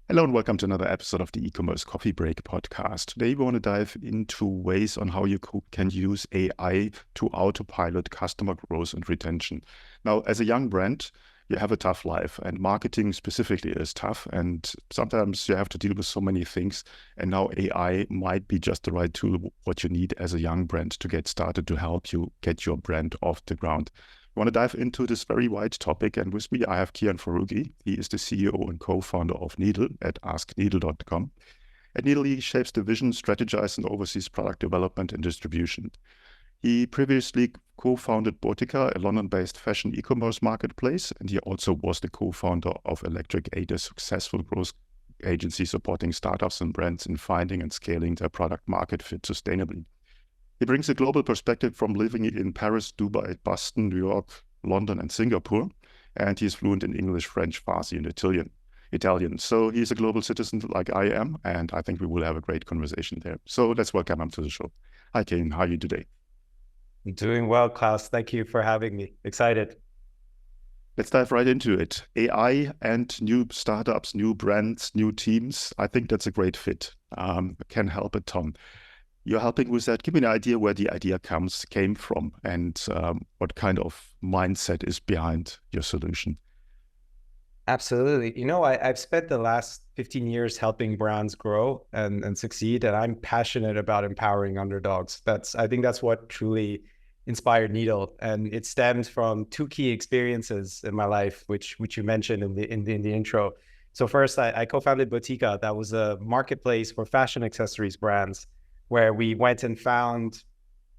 Hello and welcome to another episode of the E-commerce Coffee Break podcast. Today we want to dive into ways on how you can use AI to autopilot customer growth and retention. Now, as a young brand, you have a tough life, and marketing specifically is tough, and sometimes you have to deal with so many things, and now AI might be just the right tool what you need as a young brand to get started to help you get your brand off the ground. I want to dive into this very wide topic, and with me I have Kiyan Foroughi. He is the CEO and co-founder of Needle at askneedle.com. At Needle, he shapes the vision, strategizes, and oversees product development and distribution. He previously co-founded Botica, a London-based fashion e-commerce marketplace, and he also was the co-founder of Electric 8, a successful growth agency supporting startups and brands in finding and scaling their product market fit sustainably. He brings a global perspective from living in Paris, Dubai, Boston, New York, London, and Singapore, and he's fluent in English, French, Farsi, and Italian. So he's a global citizen like I am, and I think we will have a great conversation there. So let's welcome him to the show. Hi, Kane. How are you today? I'm doing well, Klaus. Thank you for having me. Excited. Let's dive right into it. AI and new startups, new brands, new teams. I think that's a great fit. Can help a ton. You're helping with that. Give me an idea where the idea came from and what kind of mindset is behind your solution. Absolutely. I've spent the last 15 years helping brands grow and succeed, and I'm passionate about empowering underdogs. I think that's what truly inspired Needle, and it stems from two key experiences in my life, which you mentioned in the intro. So first, I co-founded Botica. That was a marketplace for fashion accessories brands, where we went and found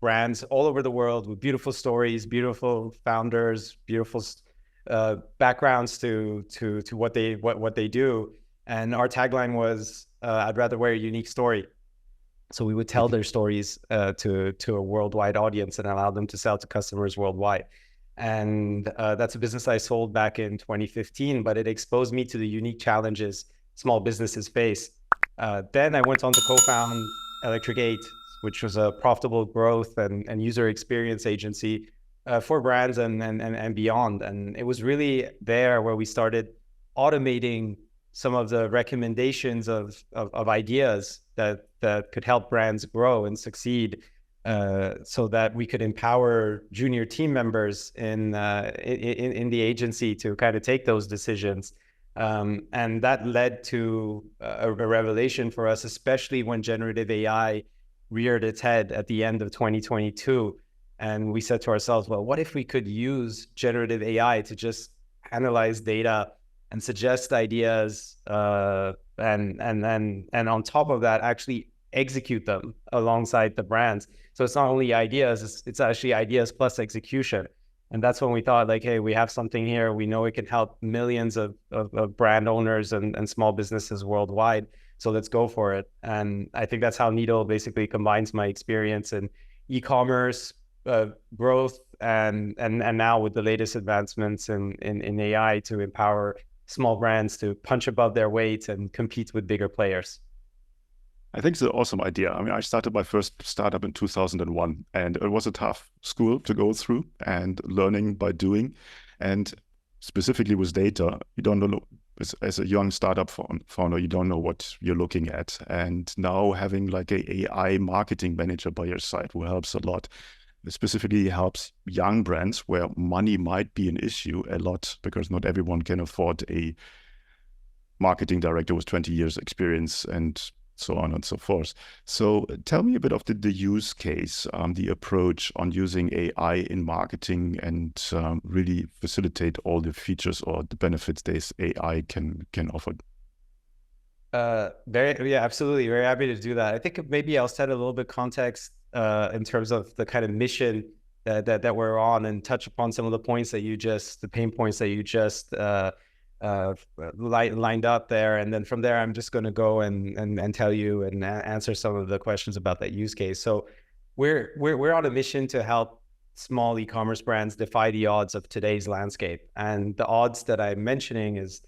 brands all over the world with beautiful stories, beautiful founders, beautiful backgrounds to what they do. And our tagline was, "I'd rather wear a unique story." So we would tell their stories to a worldwide audience and allow them to sell to customers worldwide. And that's a business I sold back in 2015, but it exposed me to the unique challenges small businesses face. Then I went on to co-found Electric 8, which was a profitable growth and user experience agency for brands and beyond. And it was really there where we started automating some of the recommendations of ideas that could help brands grow and succeed, so that we could empower junior team members in the agency to kind of take those decisions. And that led to a revelation for us, especially when generative AI reared its head at the end of 2022. And we said to ourselves, well, what if we could use generative AI to just analyze data and suggest ideas, and on top of that, actually execute them alongside the brands. So it's not only ideas, it's actually ideas plus execution. And that's when we thought, like, hey, we have something here. We know it can help millions of brand owners and small businesses worldwide. So let's go for it. And I think that's how Needle basically combines my experience in e-commerce, growth, and now with the latest advancements in AI to empower small brands to punch above their weight and compete with bigger players. I think it's an awesome idea. I mean, I started my first startup in 2001, and it was a tough school to go through and learning by doing. And specifically with data, you don't know, as a young startup founder, you don't know what you're looking at. And now having like a AI marketing manager by your side who helps a lot. It specifically helps young brands where money might be an issue a lot, because not everyone can afford a marketing director with 20 years experience and so on and so forth. So tell me a bit of the use case, the approach on using AI in marketing and really facilitate all the features or the benefits this AI can offer. Yeah, absolutely. Very happy to do that. I think maybe I'll set a little bit context in terms of the kind of mission that we're on, and touch upon some of the pain points that you just lined up there. And then from there, I'm just going to go and tell you and answer some of the questions about that use case. So we're on a mission to help small e-commerce brands defy the odds of today's landscape. And the odds that I'm mentioning is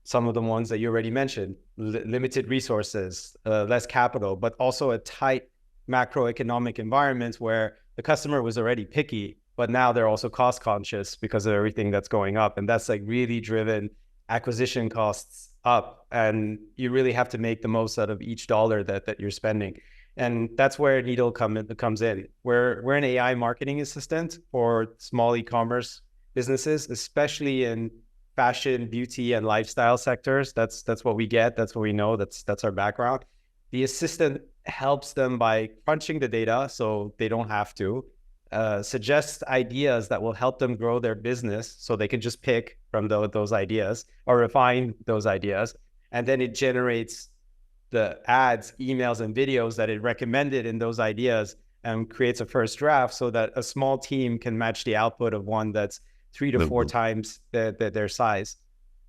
some of the ones that you already mentioned: limited resources, less capital, but also a tight macroeconomic environment where the customer was already picky, but now they're also cost conscious because of everything that's going up. And that's like really driven acquisition costs up, and you really have to make the most out of each dollar that you're spending. And that's where Needle comes in. We're an AI marketing assistant for small e-commerce businesses, especially in fashion, beauty, and lifestyle sectors. That's what we get. That's what we know. That's our background. The assistant helps them by crunching the data so they don't have to, suggest ideas that will help them grow their business so they can just pick from those ideas or refine those ideas. And then it generates the ads, emails, and videos that it recommended in those ideas and creates a first draft so that a small team can match the output of one that's 3 to 4 times their size.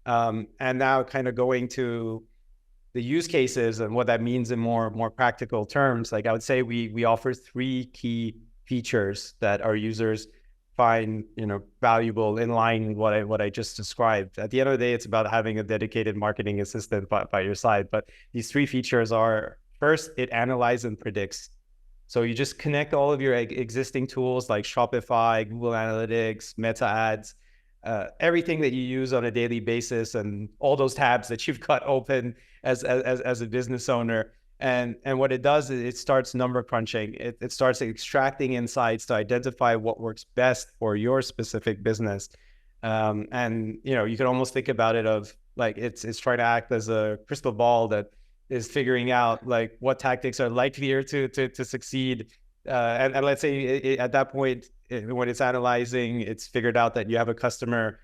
And now kind of going to the use cases and what that means in more practical terms, like I would say we offer 3 key features that our users find, valuable in line with what I just described. At the end of the day, it's about having a dedicated marketing assistant by your side. But these 3 features are: first, it analyzes and predicts. So you just connect all of your existing tools like Shopify, Google Analytics, Meta Ads, everything that you use on a daily basis, and all those tabs that you've got open as a business owner. And what it does is it starts number crunching. It starts extracting insights to identify what works best for your specific business. And you can almost think about it of like it's trying to act as a crystal ball that is figuring out like what tactics are likelier to succeed. And let's say at that point, when it's analyzing, it's figured out that you have a customer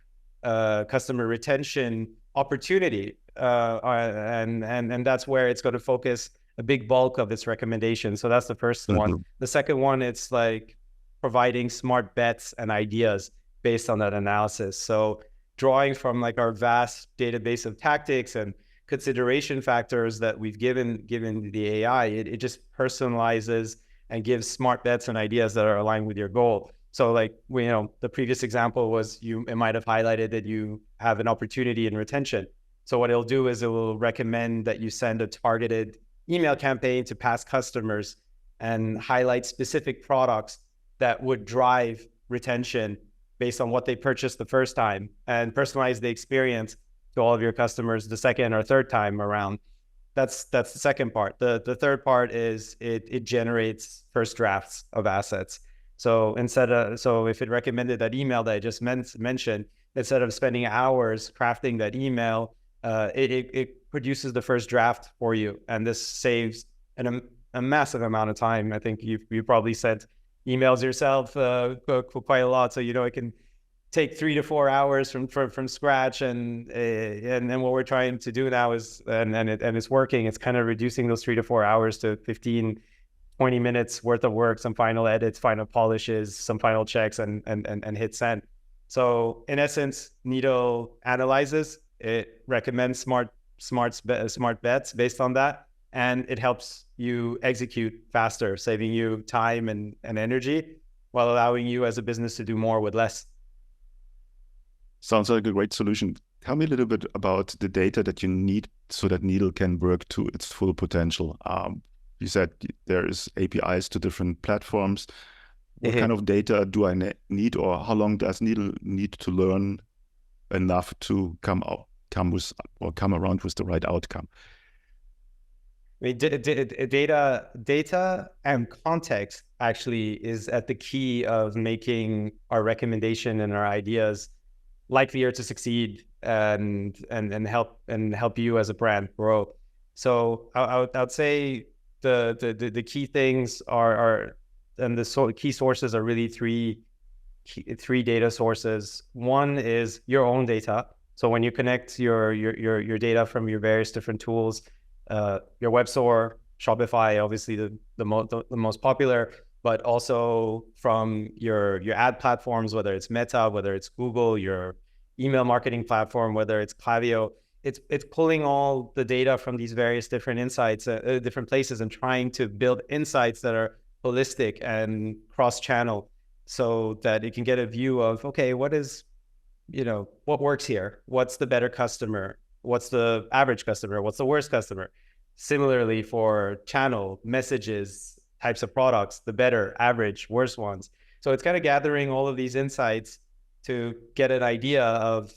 retention opportunity, and that's where it's going to focus a big bulk of its recommendations. So that's the first one. The second one, it's like providing smart bets and ideas based on that analysis. So drawing from like our vast database of tactics and consideration factors that we've given the AI, it just personalizes and gives smart bets and ideas that are aligned with your goal. So like, the previous example was it might have highlighted that you have an opportunity in retention. So what it'll do is it will recommend that you send a targeted email campaign to past customers and highlight specific products that would drive retention based on what they purchased the first time, and personalize the experience to all of your customers the second or third time around. That's the second part. The third part is it generates first drafts of assets. So if it recommended that email that I just mentioned, instead of spending hours crafting that email, it produces the first draft for you, and this saves a massive amount of time. I think you probably sent emails yourself quite a lot, so it can take 3 to 4 hours from scratch, and what we're trying to do now is and it's working. It's kind of reducing those 3 to 4 hours to 15, 20 minutes worth of work, some final edits, final polishes, some final checks, and hit send. So in essence, Needle analyzes, it recommends smart bets based on that, and it helps you execute faster, saving you time and energy, while allowing you as a business to do more with less. Sounds like a great solution. Tell me a little bit about the data that you need so that Needle can work to its full potential. You said there is APIs to different platforms. What kind of data do I need, or how long does Needle need to learn enough to come around with the right outcome? I mean, data and context actually is at the key of making our recommendation and our ideas likelier to succeed and help you as a brand grow. So I would say the key things are and the key sources are really three data sources. One is your own data. So when you connect your data from your various different tools, your web store, Shopify, obviously the most popular, but also from your ad platforms, whether it's Meta, whether it's Google, your email marketing platform, whether it's Klaviyo, it's pulling all the data from these various different insights, different places, and trying to build insights that are holistic and cross-channel, so that it can get a view of, okay, what works here? What's the better customer? What's the average customer? What's the worst customer? Similarly for channel, messages, types of products, the better, average, worst ones. So it's kind of gathering all of these insights to get an idea of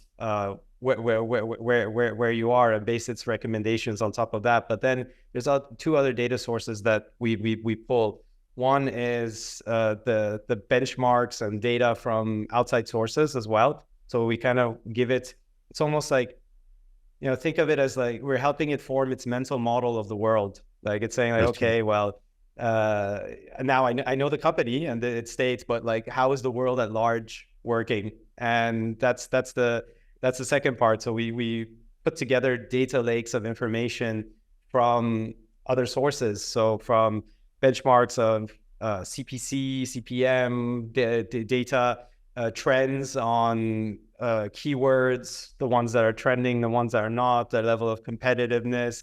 where you are and base its recommendations on top of that. But then there's two other data sources that we pull. One is the benchmarks and data from outside sources as well. So we kind of give it, it's almost like, think of it as like we're helping it form its mental model of the world. Like it's saying like, okay, well, now I know the company and its states, but like, how is the world at large working? And that's the second part. So we put together data lakes of information from other sources. So from benchmarks of CPC, CPM, data, trends on keywords, the ones that are trending, the ones that are not, the level of competitiveness.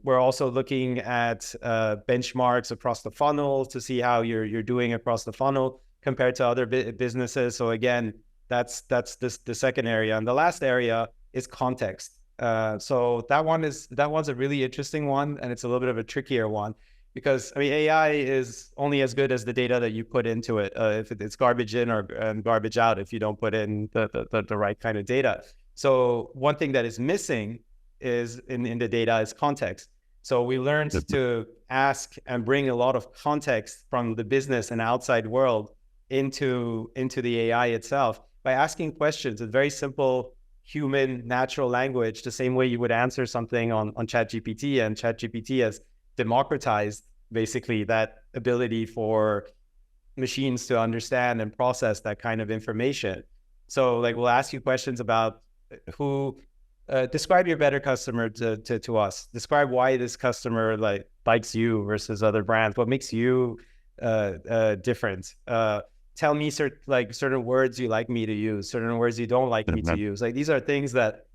We're also looking at benchmarks across the funnel to see how you're doing across the funnel compared to other businesses. So again, that's the second area. And the last area is context. So that one's a really interesting one, and it's a little bit of a trickier one because AI is only as good as the data that you put into it. If it's garbage in or garbage out, if you don't put in the right kind of data. So one thing that is missing is in the data is context. So we learned to ask and bring a lot of context from the business and outside world into the AI itself by asking questions in very simple human natural language, the same way you would answer something on ChatGPT, and ChatGPT has democratized basically that ability for machines to understand and process that kind of information. So like we'll ask you questions about describe your better customer to us. Describe why this customer likes you versus other brands. What makes you different? Tell me certain words you like me to use, certain words you don't like me to use. Like these are things that,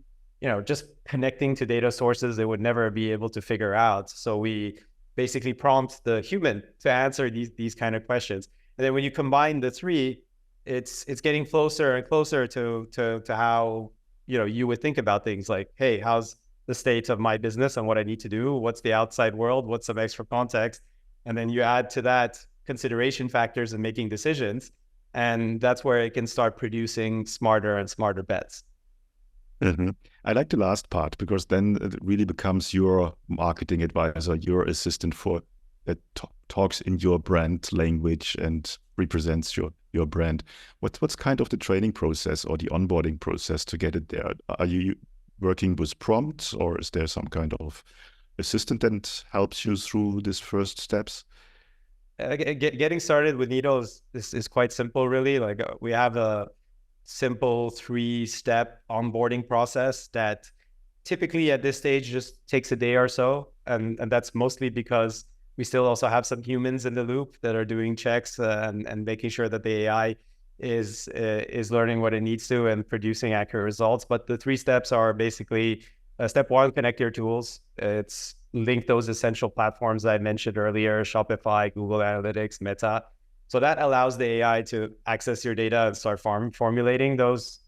just connecting to data sources, they would never be able to figure out. So we basically prompt the human to answer these kind of questions. And then when you combine the three, it's getting closer and closer to how, you would think about things like, hey, how's the state of my business and what I need to do? What's the outside world? What's some extra context? And then you add to that consideration factors and making decisions. And that's where it can start producing smarter and smarter bets. Mm-hmm. I like the last part because then it really becomes your marketing advisor, your assistant that talks in your brand language and represents your brand. What's kind of the training process or the onboarding process to get it there? Are you working with prompts, or is there some kind of assistant that helps you through these first steps? Getting started with Needle is quite simple, really. Like we have a simple 3-step onboarding process that typically at this stage just takes a day or so. And that's mostly because we still also have some humans in the loop that are doing checks and making sure that the AI is learning what it needs to and producing accurate results. But the 3 steps are basically step 1, connect your tools. It's link those essential platforms that I mentioned earlier, Shopify, Google Analytics, Meta. So that allows the AI to access your data and start formulating those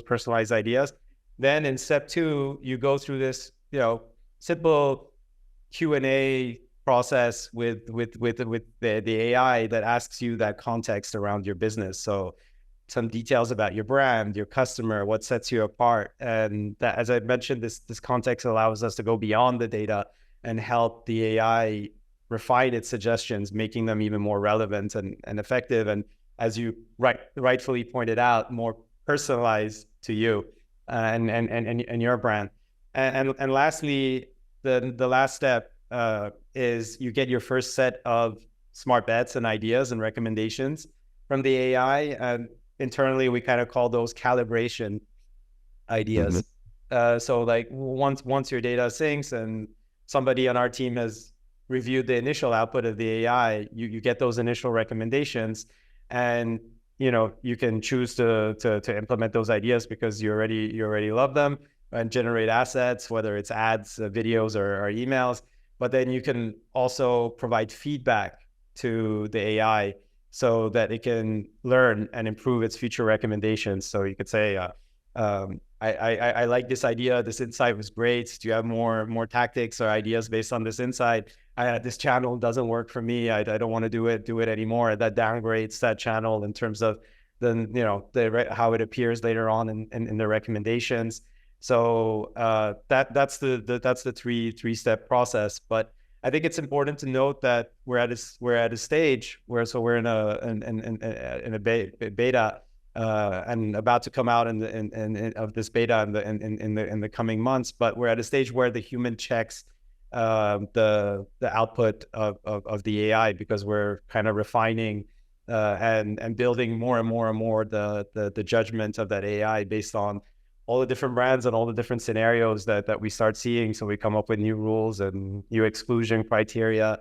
personalized ideas. Then in step 2, you go through this, simple Q&A process with the AI that asks you that context around your business. So some details about your brand, your customer, what sets you apart. And that, as I mentioned, this context allows us to go beyond the data and help the AI refine its suggestions, making them even more relevant and effective. And as you rightfully pointed out, more personalized to you and your brand. And lastly, the last step is you get your first set of smart bets and ideas and recommendations from the AI. And internally, we kind of call those calibration ideas. Mm-hmm. So like once your data syncs and somebody on our team has reviewed the initial output of the AI, you get those initial recommendations, and you can choose to implement those ideas because you already love them and generate assets, whether it's ads, videos, or emails. But then you can also provide feedback to the AI so that it can learn and improve its future recommendations. So you could say, I like this idea. This insight was great. Do you have more tactics or ideas based on this insight? This channel doesn't work for me. I don't want to do it anymore. That downgrades that channel in terms of than how it appears later on in the recommendations. So that's the three-step process. But I think it's important to note that we're at a stage where we're in a beta and about to come out of this beta in the coming months. But we're at a stage where the human checks the output of the AI, because we're kind of refining and building more and more the judgment of that AI based on all the different brands and all the different scenarios that we start seeing. So we come up with new rules and new exclusion criteria.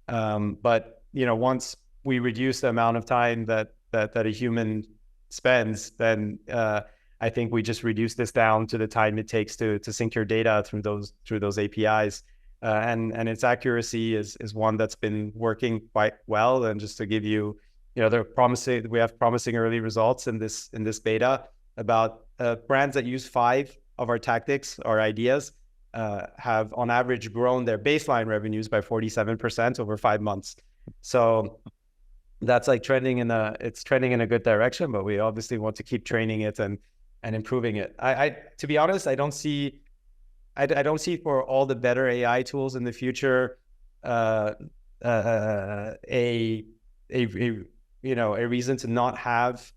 But once we reduce the amount of time that a human spends, then I think we just reduce this down to the time it takes to sync your data through those APIs. And its accuracy is one that's been working quite well. And just to give you, we have promising early results in this beta about brands that use 5 of our tactics or ideas have on average grown their baseline revenues by 47% over 5 months. So that's like trending in a good direction, but we obviously want to keep training it and improving it. I to be honest, I don't see for all the better AI tools in the future a reason to not have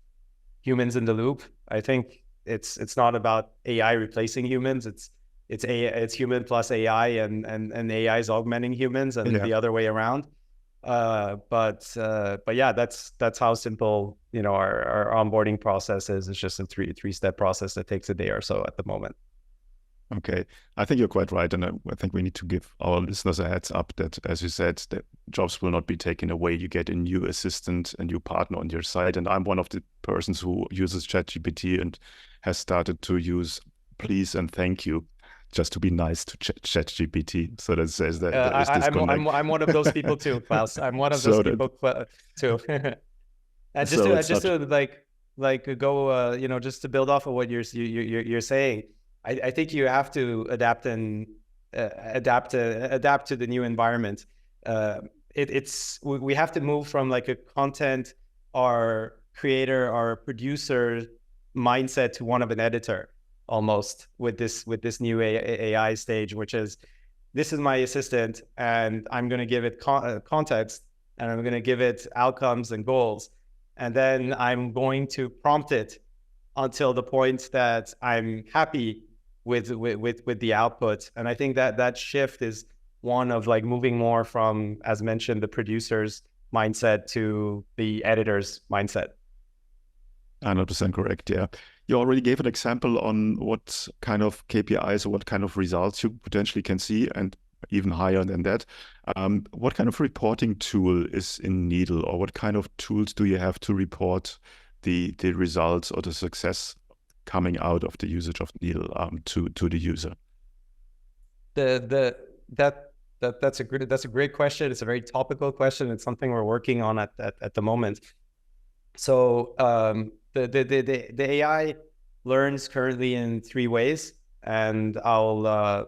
humans in the loop. I think it's not about AI replacing humans. It's human plus AI, and AI is augmenting humans, and the other way around. But yeah, that's how simple our onboarding process is. It's just a three-step process that takes a day or so at the moment. Okay, I think you're quite right, and I think we need to give our listeners a heads up that, as you said, the jobs will not be taken away. You get a new assistant, a new partner on your side, and I'm one of the persons who uses ChatGPT and has started to use please and thank you just to be nice to ChatGPT. So that says that there is disconnect. I'm one of those people too, Klaus. I'm one of those people too. And just to build off of what you're saying. I think you have to adapt to the new environment. We have to move from like a content or creator or producer mindset to one of an editor almost with this new AI stage, which is, this is my assistant and I'm going to give it context, and I'm going to give it outcomes and goals, and then I'm going to prompt it until the point that I'm happy with the output. And I think that shift is one of like moving more from, as mentioned, the producer's mindset to the editor's mindset. 100% correct. Yeah. You already gave an example on what kind of KPIs or what kind of results you potentially can see, and even higher than that. What kind of reporting tool is in Needle, or what kind of tools do you have to report the results or the success coming out of the usage of Needle to the user? That's a great question. It's a very topical question. It's something we're working on at the moment. So the AI learns currently in 3 ways, and I'll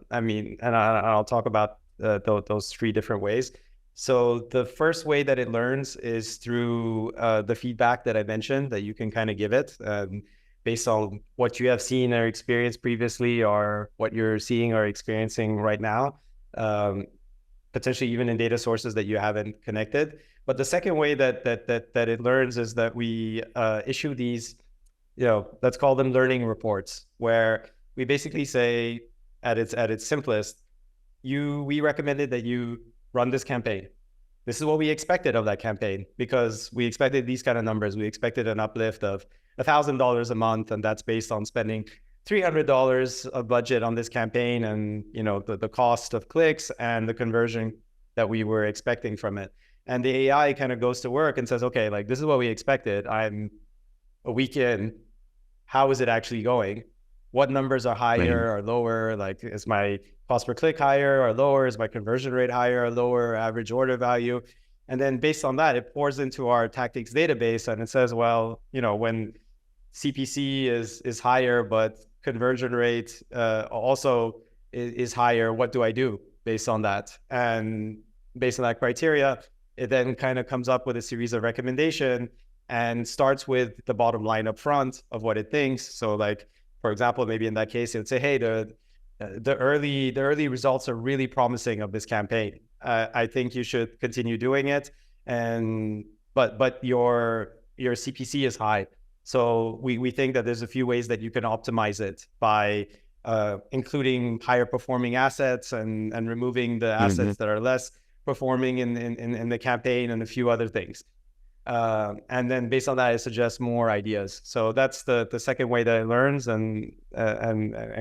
talk about those 3 different ways. So the first way that it learns is through the feedback that I mentioned that you can kind of give it. Based on what you have seen or experienced previously, or what you're seeing or experiencing right now, potentially even in data sources that you haven't connected. But the second way that it learns is that we issue these, let's call them learning reports, where we basically say at its simplest, we recommended that you run this campaign. This is what we expected of that campaign, because we expected these kind of numbers. We expected an uplift of $1,000 a month, and that's based on spending $300 of budget on this campaign, and the cost of clicks and the conversion that we were expecting from it. And the AI kind of goes to work and says, okay, like, this is what we expected. I'm a week in. How is it actually going? What numbers are higher or lower? Like, is my cost per click higher or lower? Is my conversion rate higher or lower? Average order value? And then based on that, it pours into our tactics database, and it says, well, when CPC is higher, but conversion rate also is higher, what do I do based on that? And based on that criteria, it then kind of comes up with a series of recommendations and starts with the bottom line up front of what it thinks. So like, for example, maybe in that case, it would say, hey, the early results are really promising of this campaign. I think you should continue doing it. But your CPC is high. So we think that there's a few ways that you can optimize it by including higher performing assets and removing the assets that are less performing in the campaign, and a few other things. And then based on that, it suggests more ideas. So that's the second way that it learns and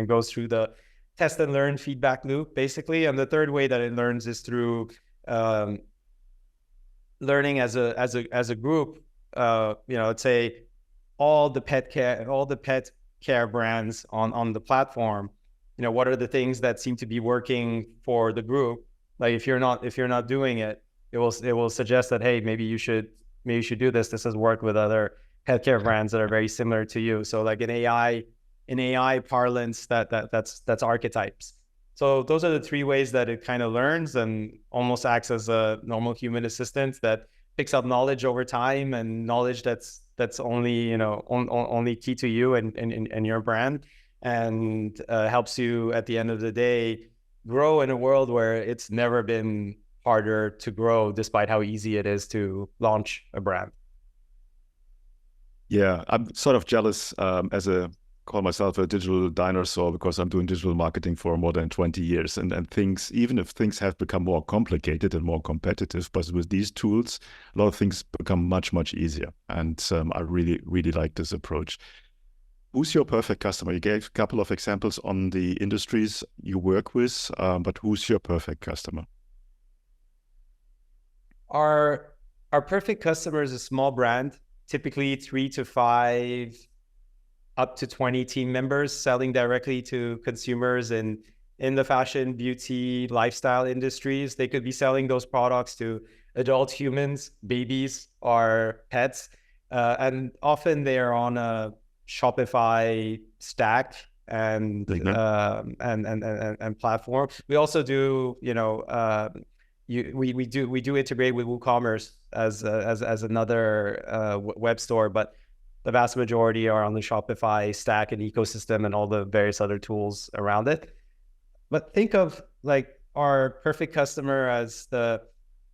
goes through the test and learn feedback loop, basically. And the third way that it learns is through learning as a group. Let's say all the pet care brands on the platform. What are the things that seem to be working for the group? Like if you're not doing it, it will suggest that, hey, maybe you should do this. This has worked with other pet care brands that are very similar to you. So like in AI parlance, that's archetypes. So those are the three ways that it kind of learns and almost acts as a normal human assistant that picks up knowledge over time, and knowledge that's only only key to you and your brand, and helps you at the end of the day grow in a world where it's never been harder to grow, despite how easy it is to launch a brand. Yeah, I'm sort of jealous call myself a digital dinosaur, because I'm doing digital marketing for more than 20 years. And things, even if things have become more complicated and more competitive, but with these tools, a lot of things become much, much easier. And I really, really like this approach. Who's your perfect customer? You gave a couple of examples on the industries you work with, but who's your perfect customer? Our perfect customer is a small brand, typically 3 to 5, up to 20 team members, selling directly to consumers in the fashion, beauty, lifestyle industries. They could be selling those products to adult humans, babies, or pets. And often they are on a Shopify stack and platform. We also do, we do integrate with Ecommerce as another web store, but the vast majority are on the Shopify stack and ecosystem and all the various other tools around it. But think of like our perfect customer as the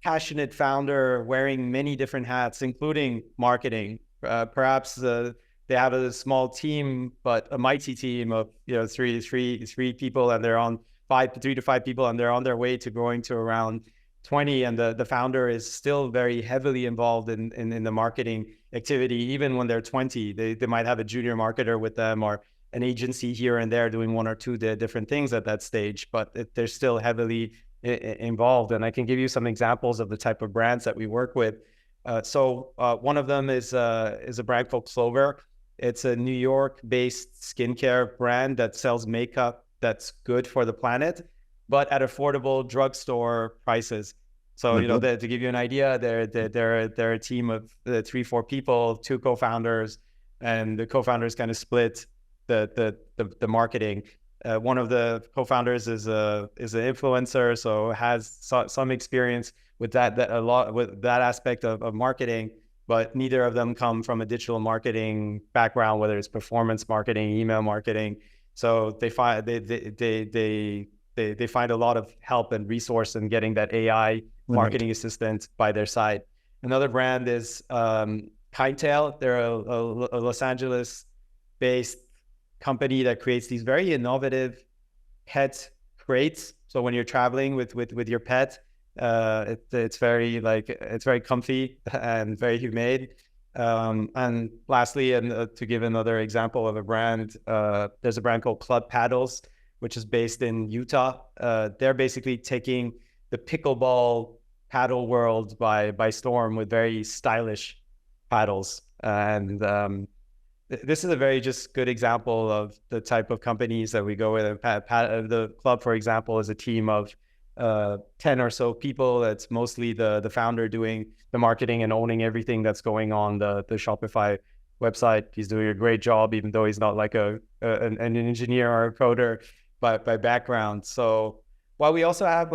passionate founder wearing many different hats, including marketing. Perhaps they have a small team, but a mighty team of three people, and they're on 3 to 5 people, and they're on their way to growing to around 20, and the founder is still very heavily involved in the marketing activity. Even when they're 20, they might have a junior marketer with them, or an agency here and there doing 1 or 2 different things at that stage, but they're still heavily involved. And I can give you some examples of the type of brands that we work with. So one of them is a brand called Clover. It's a New York-based skincare brand that sells makeup that's good for the planet, but at affordable drugstore prices. So, to give you an idea, they're a team of 3-4 people, 2 co-founders, and the co-founders kind of split the marketing. One of the co-founders is an influencer, so has some experience with that aspect of marketing, but neither of them come from a digital marketing background, whether it's performance marketing, email marketing. So they find a lot of help and resource in getting that AI marketing assistant by their side. Another brand is Kindtail. They're a Los Angeles-based company that creates these very innovative pet crates. So when you're traveling with your pet, it's very comfy and very humane. And lastly, and to give another example of a brand, there's a brand called Club Paddles, which is based in Utah. They're basically taking the pickleball paddle world by storm with very stylish paddles. And this is a very just good example of the type of companies that we go with. The club, for example, is a team of 10 or so people. It's mostly the founder doing the marketing and owning everything that's going on the Shopify website. He's doing a great job, even though he's not like an engineer or a coder by background. So while we also have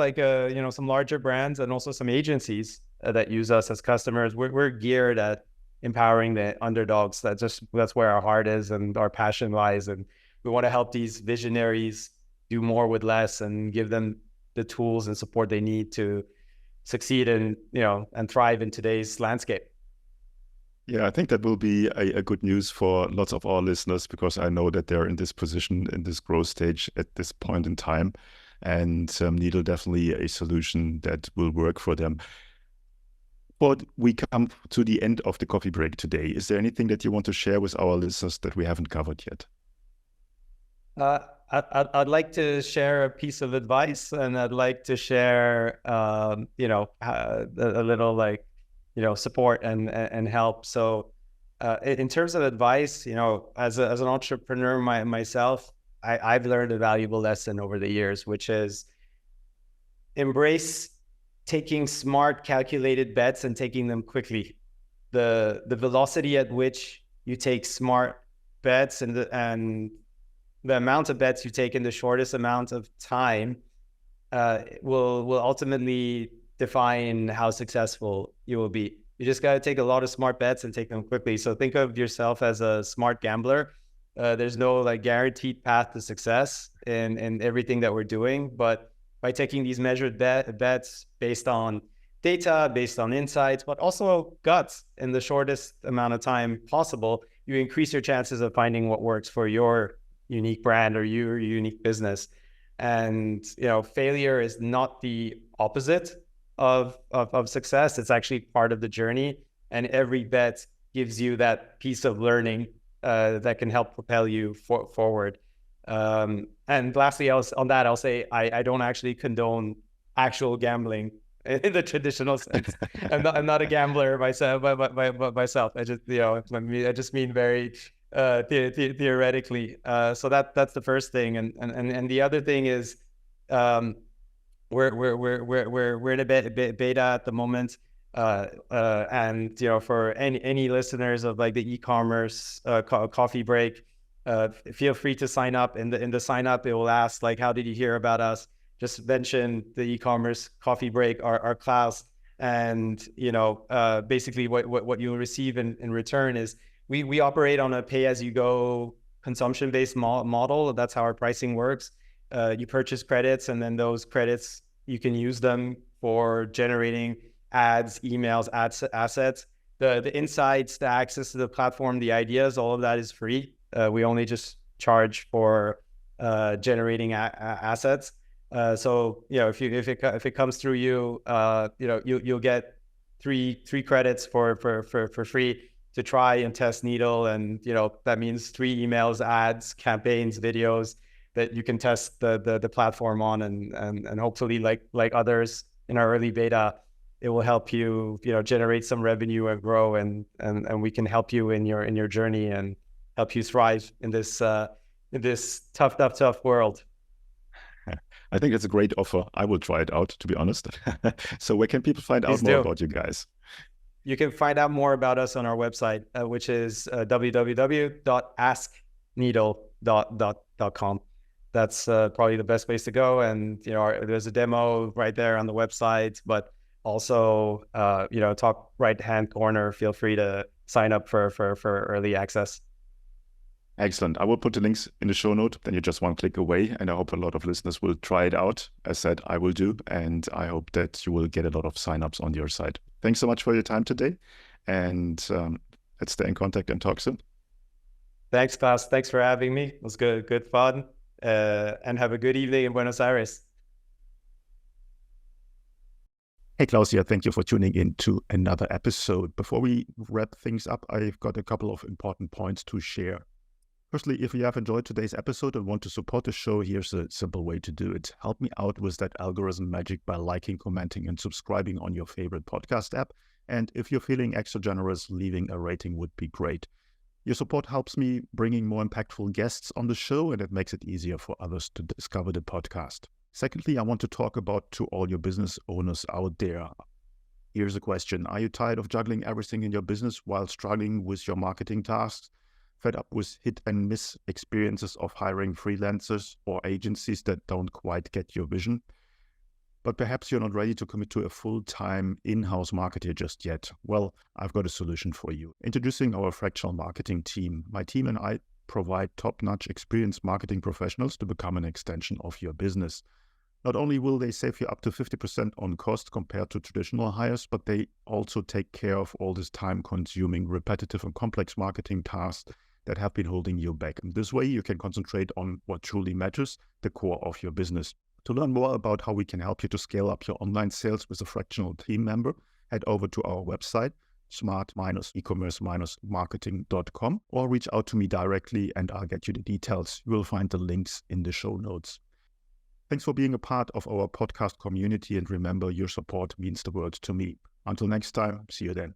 some larger brands and also some agencies that use us as customers, we're geared at empowering the underdogs. That's where our heart is and our passion lies. And we want to help these visionaries do more with less and give them the tools and support they need to succeed and thrive in today's landscape. Yeah, I think that will be a good news for lots of our listeners, because I know that they're in this position, in this growth stage at this point in time. And Needle definitely a solution that will work for them. But we come to the end of the coffee break today. Is there anything that you want to share with our listeners that we haven't covered yet? I'd like to share a piece of advice, and I'd like to share, a little support and help. So, in terms of advice, as an entrepreneur myself, I've learned a valuable lesson over the years, which is embrace taking smart, calculated bets and taking them quickly. The velocity at which you take smart bets and the amount of bets you take in the shortest amount of time will ultimately define how successful you will be. You just got to take a lot of smart bets and take them quickly. So think of yourself as a smart gambler. There's no guaranteed path to success in everything that we're doing, but by taking these measured bets based on data, based on insights, but also guts in the shortest amount of time possible, you increase your chances of finding what works for your unique brand or your unique business. And failure is not the opposite of success. It's actually part of the journey, and every bet gives you that piece of learning that can help propel you forward. And lastly, I'll say I don't actually condone actual gambling in the traditional sense. I'm not a gambler myself. I just mean very theoretically. So that's the first thing, and the other thing is we're in a beta at the moment, and for any listeners of the e-commerce coffee break, feel free to sign up. In the sign up, it will ask how did you hear about us? Just mention the e-commerce coffee break, our class, and basically what you'll receive in return is we operate on a pay-as-you-go consumption-based model. That's how our pricing works. You purchase credits, and then those credits, you can use them for generating ads, emails, assets. The insights, the access to the platform, the ideas, all of that is free. We only just charge for generating assets. So if it comes through you'll get three credits for free to try and test Needle, and that means 3 emails, ads, campaigns, videos that you can test the platform on, and hopefully like others in our early beta, it will help you generate some revenue and grow, and we can help you in your journey and help you thrive in this tough world. I think it's a great offer. I will try it out, to be honest. So where can people find out more about you guys? You can find out more about us on our website, which is www.askneedle.com. That's probably the best place to go. And there's a demo right there on the website, but also top right-hand corner, feel free to sign up for early access. Excellent. I will put the links in the show note. Then you're just one click away. And I hope a lot of listeners will try it out. As said, I will do. And I hope that you will get a lot of signups on your site. Thanks so much for your time today. And let's stay in contact and talk soon. Thanks, Klaus. Thanks for having me. It was good fun. And have a good evening in Buenos Aires. Hey, Klaus here. Thank you for tuning in to another episode. Before we wrap things up, I've got a couple of important points to share. Firstly, if you have enjoyed today's episode and want to support the show, here's a simple way to do it. Help me out with that algorithm magic by liking, commenting, and subscribing on your favorite podcast app. And if you're feeling extra generous, leaving a rating would be great. Your support helps me bringing more impactful guests on the show, and it makes it easier for others to discover the podcast. Secondly, I want to talk about to all your business owners out there. Here's a question. Are you tired of juggling everything in your business while struggling with your marketing tasks? Fed up with hit and miss experiences of hiring freelancers or agencies that don't quite get your vision? but perhaps you're not ready to commit to a full-time in-house marketer just yet. Well, I've got a solution for you. Introducing our fractional marketing team. My team and I provide top-notch experienced marketing professionals to become an extension of your business. Not only will they save you up to 50% on cost compared to traditional hires, but they also take care of all this time-consuming, repetitive and complex marketing tasks that have been holding you back. And this way, you can concentrate on what truly matters, the core of your business. To learn more about how we can help you to scale up your online sales with a fractional team member, head over to our website, smart-ecommerce-marketing.com, or reach out to me directly and I'll get you the details. You will find the links in the show notes. Thanks for being a part of our podcast community, and remember, your support means the world to me. Until next time, see you then.